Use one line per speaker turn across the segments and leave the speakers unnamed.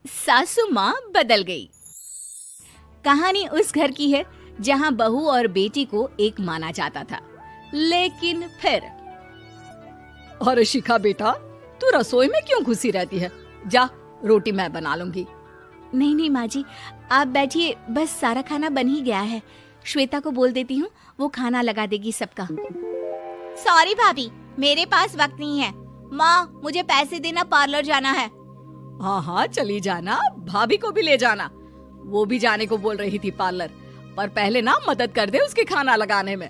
सासू माँ बदल गई। कहानी उस घर की है जहाँ बहू और बेटी को एक माना जाता था, लेकिन फिर
अरे शिखा बेटा, तू रसोई में क्यों घुसी रहती है? जा, रोटी मैं बना लूंगी।
नहीं नहीं माँ जी, आप बैठिए, बस सारा खाना बन ही गया है। श्वेता को बोल देती हूँ, वो खाना लगा देगी सबका। सॉरी भाभी, मेरे पास वक्त नहीं है। माँ, मुझे पैसे देना, पार्लर जाना है।
हाँ हाँ चली जाना, भाभी को भी ले जाना। वो भी जाने को बोल रही थी पार्लर, पर पहले ना मदद कर दे उसके खाना लगाने में।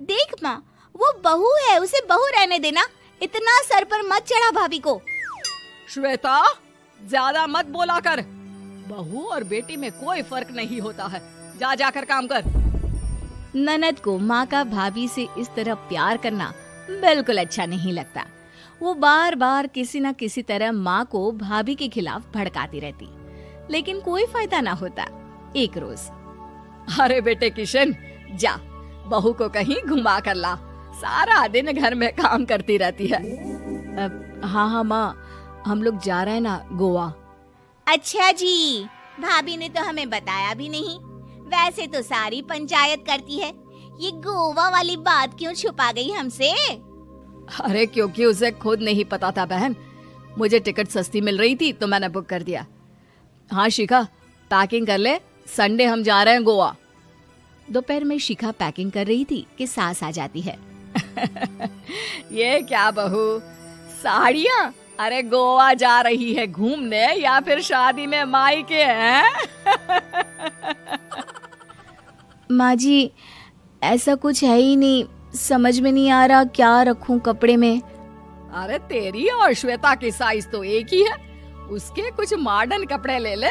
देख माँ, वो बहू है, उसे बहू रहने देना, इतना सर पर मत चढ़ा भाभी को।
श्वेता, ज्यादा मत बोला कर। बहू और बेटी में कोई फर्क नहीं होता है। जा जाकर काम कर।
ननद को माँ का भाभी से इस तरह प्यार करना बिल्कुल अच्छा नहीं लगता। वो बार बार किसी न किसी तरह माँ को भाभी के खिलाफ भड़काती रहती, लेकिन कोई फायदा ना होता। एक रोज,
अरे बेटे किशन, जा बहू को कहीं घुमा कर ला। सारा दिन घर में काम करती रहती है।
हाँ हाँ माँ, हम लोग जा रहे हैं ना गोवा। अच्छा जी, भाभी ने तो हमें बताया भी नहीं। वैसे तो सारी पंचायत करती है, ये गोवा वाली बात क्यों छुपा गई हमसे?
अरे क्योंकि उसे खुद नहीं पता था बहन। मुझे टिकट सस्ती मिल रही थी तो मैंने बुक कर दिया। हाँ शिखा, पैकिंग कर ले, संडे हम जा रहे हैं गोवा।
दोपहर में शिखा पैकिंग कर रही थी कि सास आ जाती है।
ये क्या बहू, साड़ियाँ? अरे गोवा जा रही है घूमने या फिर शादी में मायके हैं?
माँ जी, ऐसा कुछ है ही नहीं, समझ में नहीं आ रहा क्या रखूं कपड़े में।
अरे तेरी और श्वेता की साइज तो एक ही है। उसके कुछ मॉडर्न कपड़े ले ले,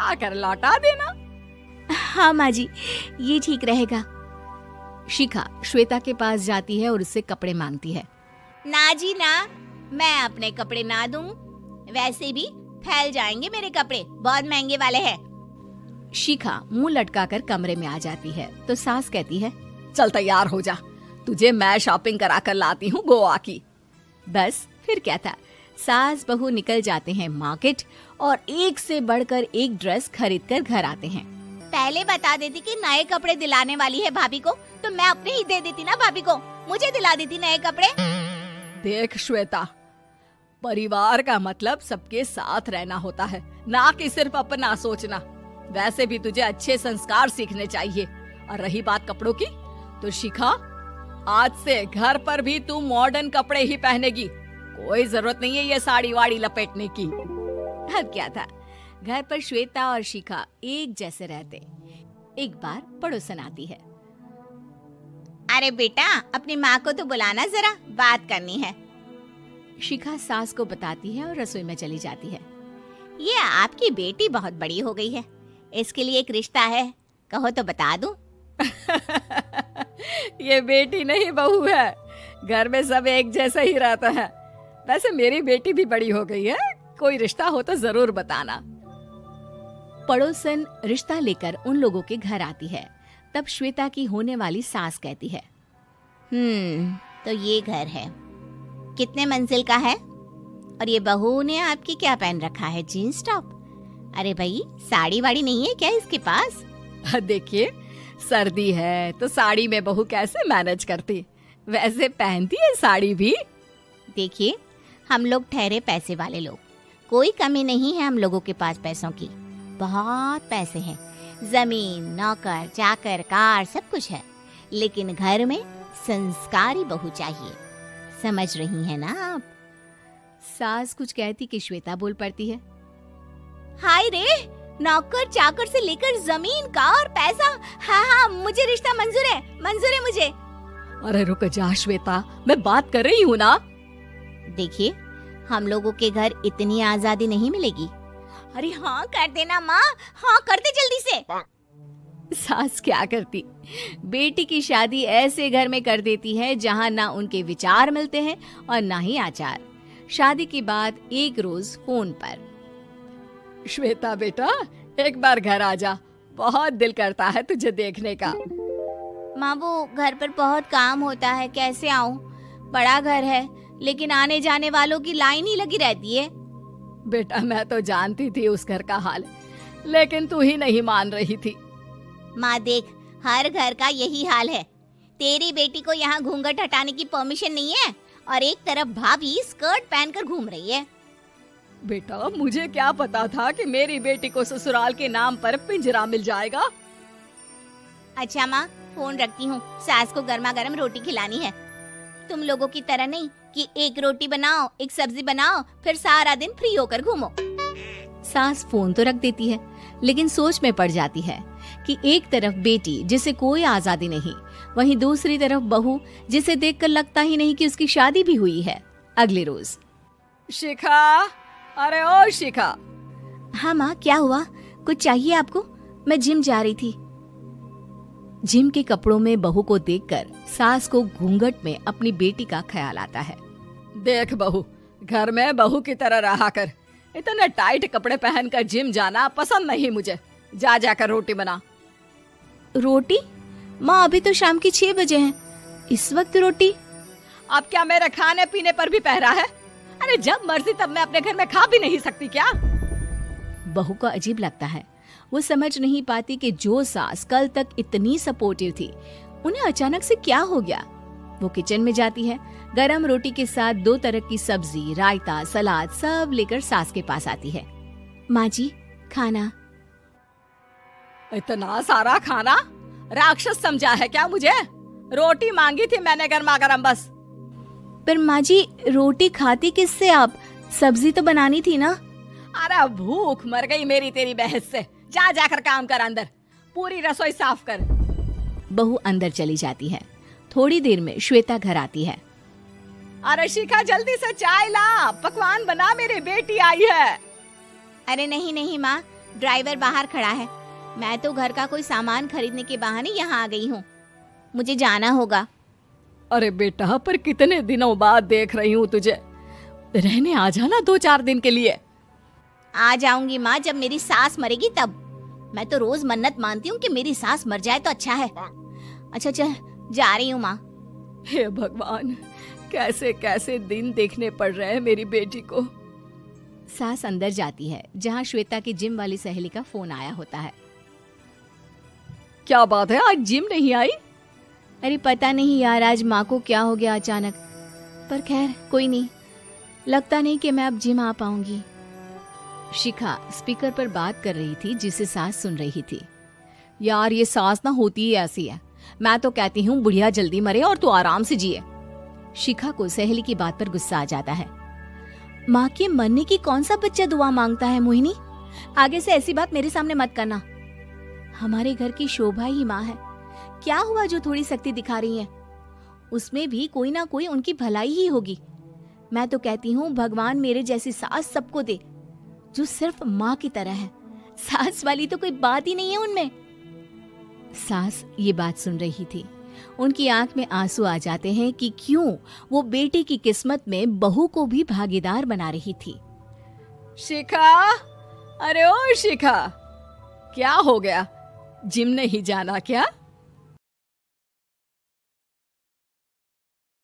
आकर लौटा देना।
हाँ माँ जी, ये ठीक रहेगा। शिखा श्वेता के पास जाती है और उससे कपड़े मांगती है। ना जी ना, मैं अपने कपड़े ना दूं। वैसे भी फैल जाएंगे मेरे कपड़े, बहुत महंगे वाले हैं। शिखा मुंह लटकाकर कमरे में आ जाती है तो सास कहती है,
चल तैयार हो जा, तुझे मैं शॉपिंग करा कर लाती हूँ गोवा की।
बस फिर क्या था, सास बहू निकल जाते हैं मार्केट और एक से बढ़कर एक ड्रेस खरीद कर घर आते हैं। पहले बता देती कि नए कपड़े दिलाने वाली है भाभी को, तो मैं अपने ही दे देती ना भाभी को, मुझे दिला देती नए कपड़े।
देख श्वेता, परिवार का मतलब सबके साथ रहना होता है, ना कि सिर्फ अपना सोचना। वैसे भी तुझे अच्छे संस्कार सीखने चाहिए। और रही बात कपड़ों की, तो शिखा, आज से घर पर भी तू मॉडर्न कपड़े ही पहनेगी। कोई जरूरत नहीं है ये साड़ी वाड़ी लपेटने की।
अब क्या था, घर पर श्वेता और शिखा एक जैसे रहते। एक बार पड़ोसन आती है। अरे बेटा, अपनी माँ को तो बुलाना जरा, बात करनी है। शिखा सास को बताती है और रसोई में चली जाती है। ये आपकी बेटी बहुत बड़ी हो गई है, इसके लिए एक रिश्ता है, कहो तो बता दूं।
ये बेटी नहीं बहू है, घर में सब एक जैसा ही रहता है। वैसे मेरी बेटी भी बड़ी हो गई है, कोई रिश्ता हो तो जरूर बताना।
पड़ोसन रिश्ता लेकर उन लोगों के घर आती है। तब श्वेता की होने वाली सास कहती है, तो ये घर है, कितने मंजिल का है? और ये बहू ने आपकी क्या पहन रखा है, जीन्स टॉप? अरे भाई, साड़ी वाड़ी नहीं है क्या इसके पास?
देखिए, सर्दी है तो साड़ी में बहू कैसे मैनेज करती, वैसे पहनती है साड़ी भी।
देखिए, हम लोग ठहरे पैसे वाले लोग, कोई कमी नहीं है हम लोगों के पास पैसों की, बहुत पैसे हैं, जमीन, नौकर चाकर, कार, सब कुछ है, लेकिन घर में संस्कारी बहू चाहिए। समझ रही हैं ना आप? सास कुछ कहती कि श्वेता बोल पड़ती है, हाय रे, नौकर चाकर से लेकर जमीन, कार, पैसा, हाँ हाँ, मुझे रिश्ता मंजूर है, मंजूर है मुझे।
अरे रुक जा श्वेता, मैं बात कर रही हूँ ना।
देखिए, हम लोगों के घर इतनी आजादी नहीं मिलेगी। अरे हाँ कर देना माँ, हाँ कर दे जल्दी से। सास क्या करती, बेटी की शादी ऐसे घर में कर देती है जहाँ ना उनके विचार मिलते हैं और ना ही आचार। शादी के बाद एक रोज फोन पर,
श्वेता बेटा, एक बार घर आ जा, बहुत दिल करता है तुझे देखने का।
माँ, वो घर पर बहुत काम होता है, कैसे आऊँ? बड़ा घर है, लेकिन आने जाने वालों की लाइन ही लगी रहती है।
बेटा मैं तो जानती थी उस घर का हाल, लेकिन तू ही नहीं मान रही थी।
माँ देख, हर घर का यही हाल है। तेरी बेटी को यहाँ घूंघट हटाने की परमिशन नहीं है और एक तरफ भाभी स्कर्ट पहनकर घूम रही है।
बेटा मुझे क्या पता था कि मेरी बेटी को ससुराल के नाम पर पिंजरा मिल जाएगा।
अच्छा माँ, फोन रखती हूँ, सास को गर्मा गर्म रोटी खिलानी है। तुम लोगों की तरह नहीं कि एक रोटी बनाओ, एक सब्जी बनाओ, फिर सारा दिन फ्री होकर घूमो। सास फोन तो रख देती है, लेकिन सोच में पड़ जाती है कि एक तरफ बेटी जिसे कोई आजादी नहीं, वहीं दूसरी तरफ बहू जिसे देखकर लगता ही नहीं कि उसकी शादी भी हुई है। अगले रोज।
शिखा, अरे ओ शिखा।
हाँ माँ, क्या हुआ? कुछ चाहिए आपको? मैं जिम जा रही थी। जिम के कपड़ों में बहू को देखकर सास को घूंघट में अपनी बेटी का ख्याल आता है।
देख बहू, घर में बहू की तरह रहा कर। इतने टाइट कपड़े पहनकर जिम जाना पसंद नहीं मुझे। जा जाकर रोटी बना।
रोटी? माँ अभी तो शाम की 6 बजे हैं, इस वक्त रोटी?
अब क्या मेरे खाने पीने पर भी पहरा है? अरे जब मर्जी तब मैं अपने घर में खा भी नहीं सकती क्या?
बहू को अजीब लगता है। वो समझ नहीं पाती कि जो सास कल तक इतनी सपोर्टिव थी, उन्हें अचानक से क्या हो गया। वो किचन में जाती है, गरम रोटी के साथ 2 तरह की सब्जी, रायता, सलाद सब लेकर सास के पास आती है। माँ जी, खाना।
इतना सारा खाना? राक्षस समझा है क्या मुझे? रोटी मांगी थी मैंने गर्मा गर्म बस।
पर माँ जी, रोटी खाती किससे आप? सब्जी तो बनानी थी ना।
अरे भूख मर गई मेरी तेरी बहस से। जा जाकर काम कर, अंदर पूरी रसोई साफ कर।
बहू अंदर चली जाती है। थोड़ी देर में श्वेता घर आती है।
अरे शिखा जल्दी से चाय ला, पकवान बना, मेरी बेटी आई है।
अरे नहीं नहीं माँ, ड्राइवर बाहर खड़ा है। मैं तो घर का कोई सामान खरीदने के बहाने यहाँ आ गई हूँ, मुझे जाना होगा।
अरे बेटा, पर कितने दिनों बाद देख रही हूँ तुझे, रहने आ जाना 2-4 दिन के लिए।
आ जाऊंगी माँ, जब मेरी सास मरेगी तब। मैं तो रोज मन्नत मानती हूँ कि मेरी सास मर जाए तो अच्छा है। अच्छा चल, जा रही हूँ माँ।
हे भगवान, कैसे कैसे दिन देखने पड़ रहे हैं मेरी बेटी को।
सास अंदर जाती है, जहाँ श्वेता की जिम वाली सहेली का फोन आया होता है।
क्या बात है, आज जिम नहीं आई?
अरे पता नहीं यार, आज माँ को क्या हो गया अचानक। पर खैर कोई नहीं, लगता नहीं कि मैं अब जिम आ पाऊंगी। शिखा स्पीकर पर बात कर रही थी, जिसे सास सुन रही थी।
यार ये सास ना होती ही ऐसी है। मैं तो कहती हूँ बुढ़िया जल्दी मरे और तू आराम से जिए।
शिखा को सहेली की बात पर गुस्सा आ जाता है। माँ के मरने की कौन सा बच्चा दुआ मांगता है मोहिनी? आगे से ऐसी बात मेरे सामने मत करना। हमारे घर की शोभा ही माँ है। क्या हुआ जो थोड़ी सख्ती दिखा रही है? उसमें भी कोई ना कोई उनकी भलाई ही होगी। मैं तो कहती हूँ भगवान मेरे जैसी सास सबको दे, जो सिर्फ माँ की तरह है। सास वाली तो कोई बात ही नहीं है उनमें। सास ये बात सुन रही थी। उनकी आंख में आंसू आ जाते हैं कि क्यों वो बेटे की किस्मत में बहू को भी भागीदार बना रही थी।
शिखा, अरे ओ शिखा, क्या हो गया? जिम नहीं जाना क्या?